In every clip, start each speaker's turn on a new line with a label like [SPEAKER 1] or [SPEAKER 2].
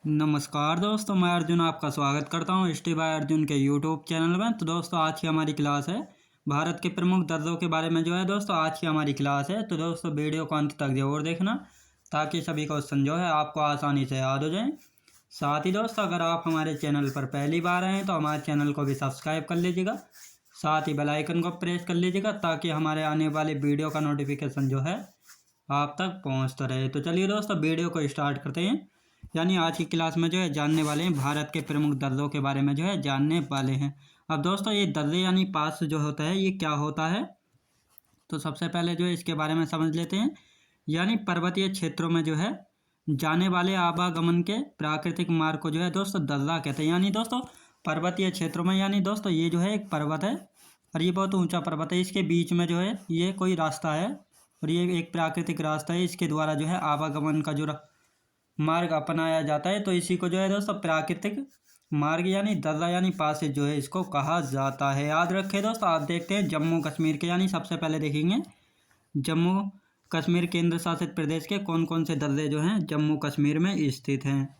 [SPEAKER 1] नमस्कार दोस्तों, मैं अर्जुन आपका स्वागत करता हूं स्टे बाय अर्जुन के यूट्यूब चैनल में। तो दोस्तों आज की हमारी क्लास है भारत के प्रमुख दर्जों के बारे में जो है दोस्तों आज की हमारी क्लास है। तो दोस्तों वीडियो को अंत तक जरूर देखना ताकि सभी क्वेश्चन जो है आपको आसानी से याद हो जाए। साथ ही दोस्तों अगर आप हमारे चैनल पर पहली बार आए हैं तो हमारे चैनल को भी सब्सक्राइब कर लीजिएगा, साथ ही बेल आइकन को प्रेस कर लीजिएगा ताकि हमारे आने वाले वीडियो का नोटिफिकेशन जो है आप तक पहुँचता रहे। तो चलिए दोस्तों वीडियो को स्टार्ट करते हैं। यानी आज की क्लास में जो है जानने वाले हैं भारत के प्रमुख दर्जों के बारे में जो है जानने वाले हैं। अब दोस्तों ये दर्जे यानी पास जो होता है ये क्या होता है, तो सबसे पहले जो है इसके बारे में समझ लेते हैं। यानी पर्वतीय क्षेत्रों में जो है जाने वाले आवागमन के प्राकृतिक मार्ग को जो है दोस्तों दर्रा कहते हैं। यानी दोस्तों पर्वतीय क्षेत्रों में यानी दोस्तों ये जो है एक पर्वत है और ये बहुत ऊंचा पर्वत है, इसके बीच में जो है ये कोई रास्ता है और ये एक प्राकृतिक रास्ता है, इसके द्वारा जो है आवागमन का जो मार्ग अपनाया जाता है। तो इसी को जो है दोस्तों प्राकृतिक मार्ग यानी दर्रा यानी पासेज जो है इसको कहा जाता है। याद रखें दोस्तों। आप देखते हैं जम्मू कश्मीर के, यानी सबसे पहले देखेंगे जम्मू कश्मीर केंद्र शासित प्रदेश के कौन कौन से दर्रे जो हैं जम्मू कश्मीर में स्थित हैं।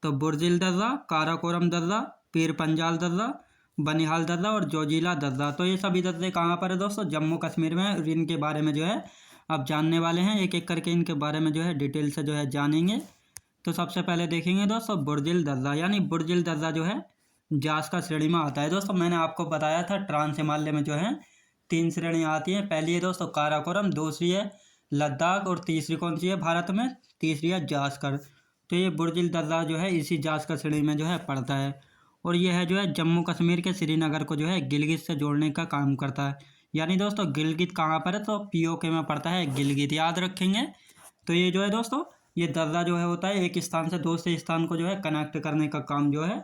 [SPEAKER 1] तो बुर्जिल दर्रा, काराकोरम दर्रा, पीर पंजाल दर्रा, बनिहाल दर्रा और जोजिला दर्रा। तो ये सभी दर्रे कहाँ पर है दोस्तों? जम्मू कश्मीर में। और इनके बारे में जो है अब जानने वाले हैं, एक एक करके इनके बारे में जो है डिटेल से जो है जानेंगे। तो सबसे पहले देखेंगे दोस्तों बुर्जिल दर्रा। यानी बुर्जिल दर्रा जो है जास्का श्रेणी में आता है। दोस्तों मैंने आपको बताया था ट्रांस हिमालय में जो है 3 श्रेणियाँ आती हैं। पहली है दोस्तों काराकोरम, दूसरी है लद्दाख और तीसरी कौन सी है भारत में? तीसरी है जास्कर। तो ये बुर्जिल दर्रा जो है इसी जास्कर श्रेणी में जो है पड़ता है और यह है जो है जम्मू कश्मीर के श्रीनगर को जो है गिलगित से जोड़ने का काम करता है। यानी दोस्तों गिलगित कहाँ पर है? तो पीओके में पड़ता है गिलगित, याद रखेंगे। तो ये जो है दोस्तों ये दर्रा जो है होता है एक स्थान से दूसरे स्थान को जो है कनेक्ट करने का काम जो है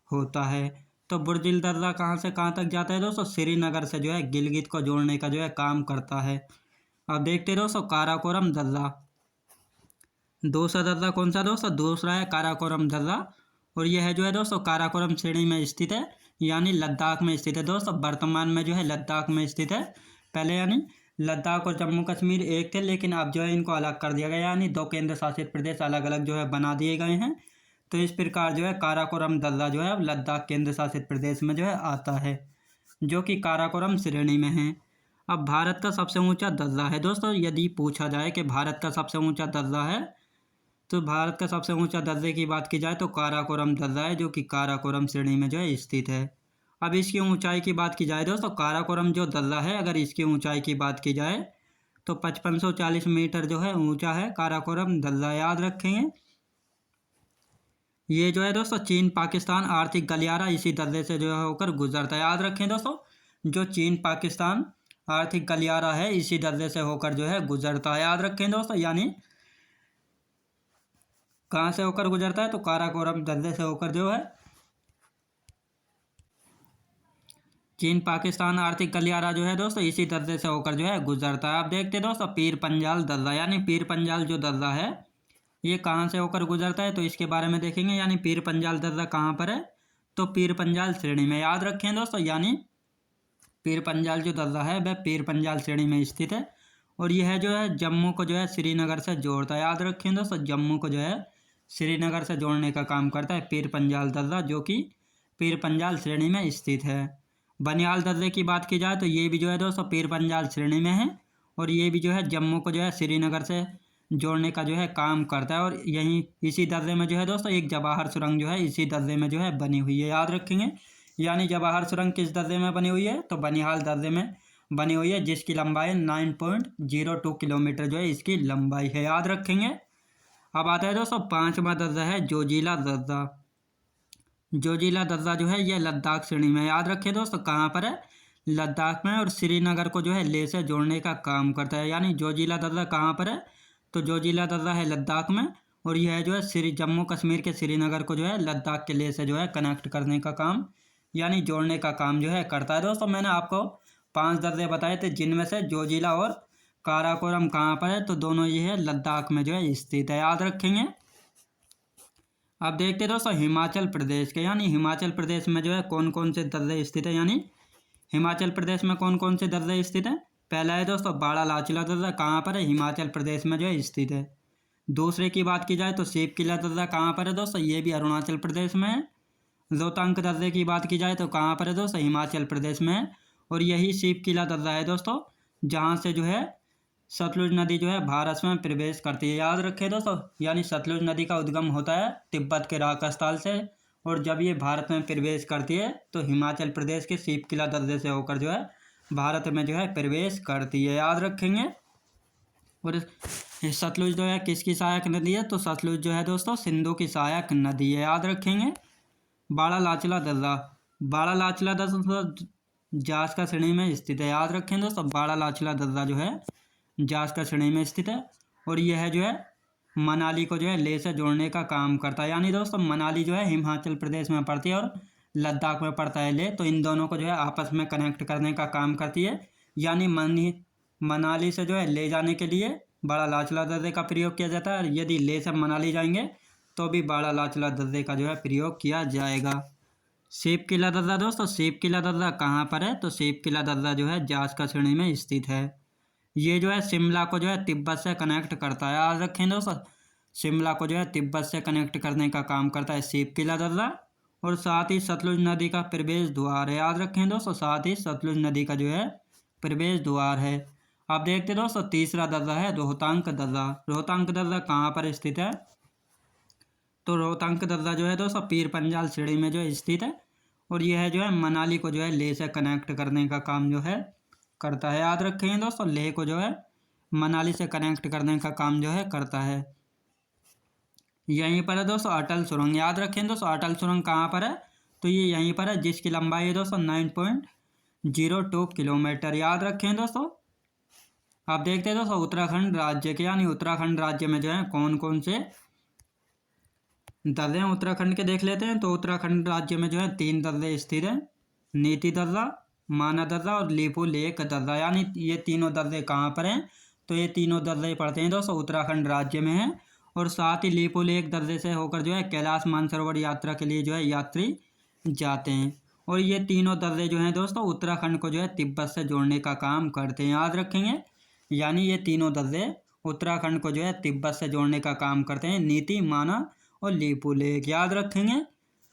[SPEAKER 1] होता है। तो बुर्जिल दर्रा कहाँ से कहाँ तक जाता है दोस्तों? श्रीनगर से जो है गिलगित को जोड़ने का जो है काम करता है। अब देखते हैं दोस्तों काराकोरम दर्रा। दूसरा दर्रा कौन सा दोस्तों? दूसरा है काराकोरम दर्रा और यह है जो है दोस्तों काराकोरम श्रेणी में स्थित है, यानी लद्दाख में स्थित है। दोस्तों वर्तमान में जो है लद्दाख में स्थित है। पहले यानी लद्दाख और जम्मू कश्मीर एक थे, लेकिन अब जो है इनको अलग कर दिया गया, यानी 2 केंद्र शासित प्रदेश अलग अलग जो है बना दिए गए हैं। तो इस प्रकार जो है काराकोरम दर्रा जो है अब लद्दाख केंद्र शासित प्रदेश में जो है आता है, जो कि काराकोरम श्रेणी में है। अब भारत का सबसे ऊंचा दर्रा है दोस्तों, यदि पूछा जाए कि भारत का सबसे ऊंचा दर्रा है तो भारत का सबसे ऊंचा दर्रे की बात की जाए तो काराकोरम दर्रा है, जो कि काराकोरम श्रेणी में जो है स्थित है। अब इसकी ऊंचाई की बात की जाए दोस्तों, काराकोरम जो दर्रा है अगर इसकी ऊंचाई की बात की जाए तो 5540 मीटर जो है ऊंचा है काराकोरम दर्रा, याद रखेंगे। ये जो है दोस्तों चीन पाकिस्तान आर्थिक गलियारा इसी दर्रे से जो है होकर गुजरता है, याद रखें दोस्तों। जो चीन पाकिस्तान आर्थिक गलियारा है इसी दर्रे से होकर जो है गुजरता है, याद रखें दोस्तों। यानी कहाँ से होकर गुजरता है? तो काराकोरम दर्रे से होकर जो है चीन पाकिस्तान आर्थिक गलियारा जो है दोस्तों इसी दर्रे से होकर जो है गुजरता है। आप देखते हैं दोस्तों पीर पंजाल दर्रा, यानी पीर पंजाल जो दर्रा है ये कहाँ से होकर गुजरता है तो इसके बारे में देखेंगे। यानी पीर पंजाल दर्रा कहाँ पर है? तो पीर पंजाल श्रेणी में, याद रखें दोस्तों। यानी पीर पंजाल जो दर्रा है वह पीर पंजाल श्रेणी में स्थित है और यह जो है जम्मू को जो है श्रीनगर से जोड़ता है, याद रखें दोस्तों। जम्मू को जो है श्रीनगर से जोड़ने का काम करता है पीर पंजाल दर्रा, जो कि पीर पंजाल श्रेणी में स्थित है। बनिहाल दर्रे की बात की जाए तो ये भी जो है दोस्तों पीर पंजाल श्रेणी में है और ये भी जो है जम्मू को जो है श्रीनगर से जोड़ने का जो है काम करता है। और यहीं इसी दर्रे में जो है दोस्तों एक जवाहर सुरंग जो है इसी दर्रे में जो है बनी हुई है, याद रखेंगे। यानी जवाहर सुरंग किस दर्रे में बनी हुई है? तो बनिहाल दर्रे में बनी हुई है, जिसकी लंबाई 9.02 किलोमीटर जो है इसकी लंबाई है, याद रखेंगे। अब आता है दोस्तों 5वां दर्रा है जोजिला दर्रा। जोजिला दर्रा जो है यह लद्दाख श्रेणी में, याद रखें दोस्तों। कहाँ पर है? लद्दाख में और श्रीनगर को जो है लेह से जोड़ने का काम करता है। यानी जोजिला दर्रा कहाँ पर है? तो जोजिला दर्रा है लद्दाख में और यह जो है जम्मू कश्मीर के श्रीनगर को जो है लद्दाख के लेह से जो है कनेक्ट करने का काम यानी जोड़ने का काम जो है करता है। दोस्तों मैंने आपको 5 दर्रे बताए थे, जिनमें से जोजिला और काराकोरम कहाँ पर है? तो दोनों ये है लद्दाख में जो है स्थित है, याद रखेंगे। अब देखते हैं दोस्तों हिमाचल प्रदेश के, यानी हिमाचल प्रदेश में जो है कौन कौन से दर्रे स्थित है। यानी हिमाचल प्रदेश में कौन कौन से दर्रे स्थित हैं? पहला है दोस्तों बाड़ा लाचला दर्रा, कहाँ पर है? हिमाचल प्रदेश में जो है स्थित है। दूसरे की बात की जाए तो सीप किला दर्रा कहाँ पर है दोस्तों, ये भी अरुणाचल प्रदेश में है। रोहतांग दर्रे की बात की जाए तो कहाँ पर है दोस्तों, हिमाचल प्रदेश में है। और यही सीप किला दर्रा है दोस्तों, जहाँ से जो है सतलुज नदी जो है भारत में प्रवेश करती है। याद रखें दोस्तों, यानी सतलुज नदी का उद्गम होता है तिब्बत के राक स्थल से, और जब ये भारत में प्रवेश करती है तो हिमाचल प्रदेश के सीप किला दर्रे से होकर जो है भारत में जो है प्रवेश करती है। याद रखेंगे। और सतलुज जो है किसकी सहायक नदी है, तो सतलुज जो है दोस्तों सिंधु की सहायक नदी है। याद रखेंगे। बाड़ा लाचला दर्रा, बाड़ा लाचला दर्रा जास्का श्रेणी में स्थित है। याद रखें दोस्तों, बाड़ा लाचला दर्रा जो है जास्का श्रेणी में स्थित है, और यह जो है मनाली को जो है लेह से जोड़ने का काम करता है। यानी दोस्तों मनाली जो है हिमाचल प्रदेश में पड़ती है और लद्दाख में पड़ता है लेह, तो इन दोनों को जो है आपस में कनेक्ट करने का काम करती है। यानी मनाली से जो है ले जाने के लिए बाड़ा लाचला दर्रे का प्रयोग किया जाता है, और यदि लेह से मनाली जाएंगे तो भी बाड़ा लाचला दर्रे का जो है प्रयोग किया जाएगा। सीप किला दर्रा दोस्तों, सीप किला दर्रा कहाँ पर है, तो सीप किला दर्रा जो है जास्का श्रेणी में स्थित है। ये जो है शिमला को जो है तिब्बत से कनेक्ट करता है। याद रखें दोस्तों, शिमला को जो है तिब्बत से कनेक्ट करने का काम करता है सीप किला दर्रा, और साथ ही सतलुज नदी का प्रवेश द्वार है। याद रखें दोस्तों, साथ ही सतलुज नदी का जो है प्रवेश द्वार है। अब देखते हैं दोस्तों, तीसरा दर्रा है रोहतांग दर्रा। रोहतांग दर्रा कहाँ पर स्थित है, तो रोहतांग दर्रा जो है दोस्तों पीर पंजाल श्रेणी में जो है स्थित है, और यह जो है मनाली को जो है लेह से कनेक्ट करने का काम जो है करता है। याद रखेंगे दोस्तों, लेह को जो है मनाली से कनेक्ट करने का काम जो है करता है। यहीं पर है दोस्तों अटल सुरंग। याद रखें दोस्तों, अटल सुरंग कहाँ पर है, तो ये यहीं पर है, जिसकी लंबाई है दोस्तों 9.02 किलोमीटर। याद रखें दोस्तों। आप देखते हैं दोस्तों उत्तराखंड राज्य के, यानी उत्तराखंड राज्य में जो है कौन कौन से दर्रे हैं उत्तराखंड के देख लेते हैं। तो उत्तराखंड राज्य में जो है 3 दर्रे स्थित हैं, नीति दर्रा, माना दर्रा और लिपुलेख दर्रा। यानी ये तीनों दर्रे कहाँ पर हैं, तो ये तीनों दर्रे पड़ते हैं दोस्तों उत्तराखंड राज्य में हैं। और साथ ही लिपुलेख दर्रे से होकर जो है कैलाश मानसरोवर यात्रा के लिए जो है यात्री जाते हैं। और ये तीनों दर्रे जो हैं दोस्तों उत्तराखंड को जो है तिब्बत से जोड़ने का काम करते हैं। याद रखेंगे। यानी ये तीनों दर्रे उत्तराखंड को जो है तिब्बत से जोड़ने का काम करते हैं, नीति, माना और लिपुलेख। याद रखेंगे।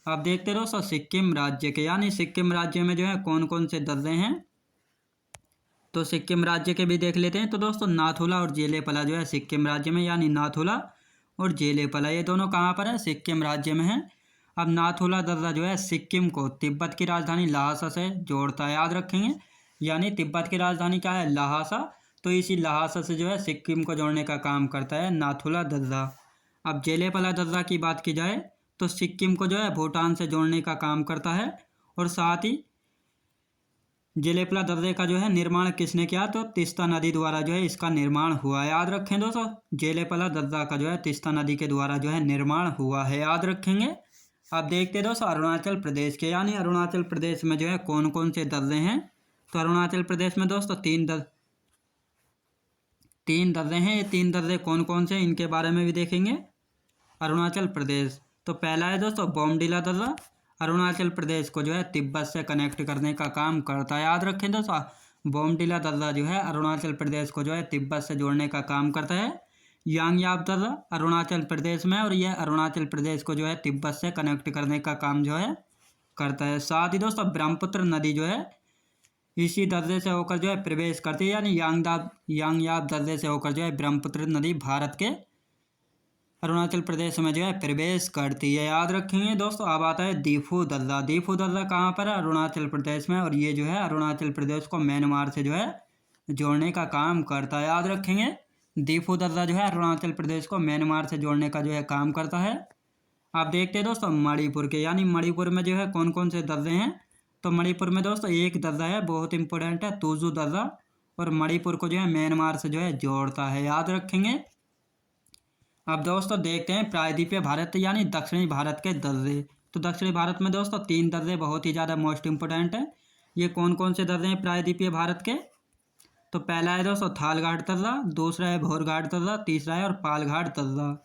[SPEAKER 1] आप देखते रहो सिक्किम राज्य के, यानी सिक्किम राज्य में जो है कौन कौन से दर्रे हैं, तो सिक्किम राज्य के भी देख लेते हैं। तो दोस्तों नाथुला और जेलेपला जो है सिक्किम राज्य में, यानी नाथुला और जेलेपला ये दोनों कहाँ पर है, सिक्किम राज्य में है। अब नाथुला दर्रा जो है सिक्किम को तिब्बत की राजधानी ल्हासा से जोड़ता है। याद रखेंगे। यानी तिब्बत की राजधानी क्या है, ल्हासा, तो इसी ल्हासा से जो है सिक्किम को जोड़ने का काम करता है नाथुला दर्रा। अब जेलेपला दर्रा की बात की जाए तो सिक्किम को जो है भूटान से जोड़ने का काम करता है, और साथ ही जेलेपला दर्रे का जो है निर्माण किसने किया, तो तीस्ता नदी द्वारा जो है इसका निर्माण हुआ। याद रखें दोस्तों, जेलेपला दर्रा का जो है तीस्ता नदी के द्वारा जो है निर्माण हुआ है। याद रखेंगे। अब देखते हैं दोस्तों अरुणाचल प्रदेश के, यानी अरुणाचल प्रदेश में जो है कौन कौन से दर्रे हैं। तो अरुणाचल प्रदेश में दोस्तों तीन दर्रे हैं। ये 3 दर्रे कौन कौन से, इनके बारे में भी देखेंगे। अरुणाचल प्रदेश, तो पहला है दोस्तों बोमडिला दर्रा, अरुणाचल प्रदेश को जो है तिब्बत से कनेक्ट करने का काम करता है। याद रखें दोस्तों, बोमडिला दर्रा जो है अरुणाचल प्रदेश को जो है तिब्बत से जोड़ने का काम करता है। यांगयाप दर्रा अरुणाचल प्रदेश में, और यह अरुणाचल प्रदेश को जो है तिब्बत से कनेक्ट करने का काम जो है करता है। साथ ही दोस्तों ब्रह्मपुत्र नदी जो है इसी दर्रे से होकर जो है प्रवेश करती है, यानी यांगयाप दर्रे से होकर जो है ब्रह्मपुत्र नदी भारत के अरुणाचल प्रदेश में जो है प्रवेश करती है। याद रखेंगे दोस्तों। अब आता है दीफू दर्रा। दीफू दर्रा कहाँ पर है, अरुणाचल प्रदेश में, और ये जो है अरुणाचल प्रदेश को म्यांमार से जो है जोड़ने का काम करता है। याद रखेंगे। दीफू दर्रा जो है अरुणाचल प्रदेश को म्यांमार से जोड़ने का जो है काम करता है। आप देखते हैं दोस्तों मणिपुर के, यानी मणिपुर में जो है कौन कौन से दर्रे हैं। तो मणिपुर में दोस्तों एक दर्रा है, बहुत इंपॉर्टेंट है, तुजू दर्रा, और मणिपुर को जो है म्यांमार से जो है जोड़ता है। याद रखेंगे। अब दोस्तों देखते हैं प्रायद्वीपीय भारत यानी दक्षिणी भारत के दर्रे। तो दक्षिणी भारत में दोस्तों 3 दर्रे बहुत ही ज़्यादा मोस्ट इंपोर्टेंट हैं। ये कौन कौन से दर्रे हैं प्रायद्वीपीय भारत के, तो पहला है दोस्तों थालघाट दर्रा, दूसरा है भोरघाट दर्रा, तीसरा है और पालघाट दर्रा।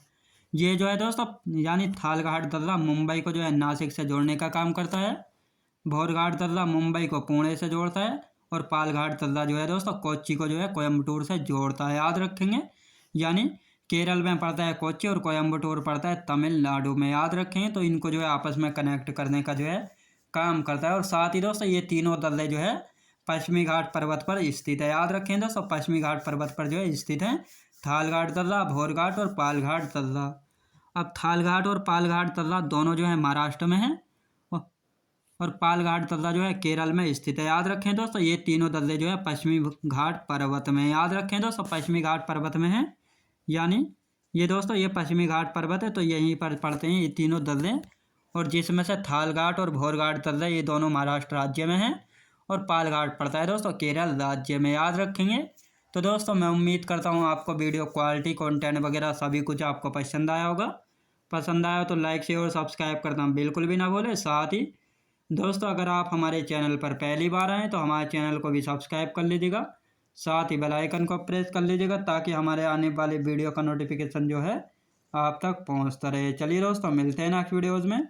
[SPEAKER 1] ये जो है दोस्तों यानी थालघाट दर्रा मुंबई को जो है नासिक से जोड़ने का काम करता है, भोरघाट दर्रा मुंबई को पुणे से जोड़ता है, और पालघाट दर्रा जो है दोस्तों कोच्चि को जो है कोयम्बटूर से जोड़ता है। याद रखेंगे। यानी केरल में पड़ता है कोच्चि और कोयम्बटूर पड़ता है तमिलनाडु में। याद रखें, तो इनको जो है आपस में कनेक्ट करने का जो है काम करता है। और साथ ही दोस्तों ये तीनों दर्रे जो है पश्चिमी घाट पर्वत पर स्थित है। याद रखें दोस्तों, पश्चिमी घाट पर्वत पर जो है स्थित है थालघाट दर्रा, भोरघाट और पालघाट दर्रा। अब थालघाट और पालघाट दर्रा दोनों जो है महाराष्ट्र में है और पालघाट दर्रा जो है केरल में स्थित है। याद रखें दोस्तों, ये तीनों दर्रे जो है पश्चिमी घाट पर्वत में। याद रखें दोस्तों, पश्चिमी घाट पर्वत में है, यानी ये दोस्तों ये पश्चिमी घाट पर्वत है, तो यहीं पर पड़ते हैं ये तीनों दर्रे। और जिसमें से थालघाट और भोरघाट दर्रे ये दोनों महाराष्ट्र राज्य में हैं और पालघाट पड़ता है दोस्तों केरल राज्य में। याद रखेंगे। तो दोस्तों मैं उम्मीद करता हूँ आपको वीडियो क्वालिटी, कंटेंट वगैरह सभी कुछ आपको पसंद आया होगा। पसंद आया तो लाइक शेयर और सब्सक्राइब करना बिल्कुल भी ना भूलें। साथ ही दोस्तों अगर आप हमारे चैनल पर पहली बार आएँ तो हमारे चैनल को भी सब्सक्राइब कर लीजिएगा। साथ ही बेल आइकन को प्रेस कर लीजिएगा ताकि हमारे आने वाली वीडियो का नोटिफिकेशन जो है आप तक पहुंचता रहे। चलिए दोस्तों, मिलते हैं नेक्स्ट वीडियोज़ में।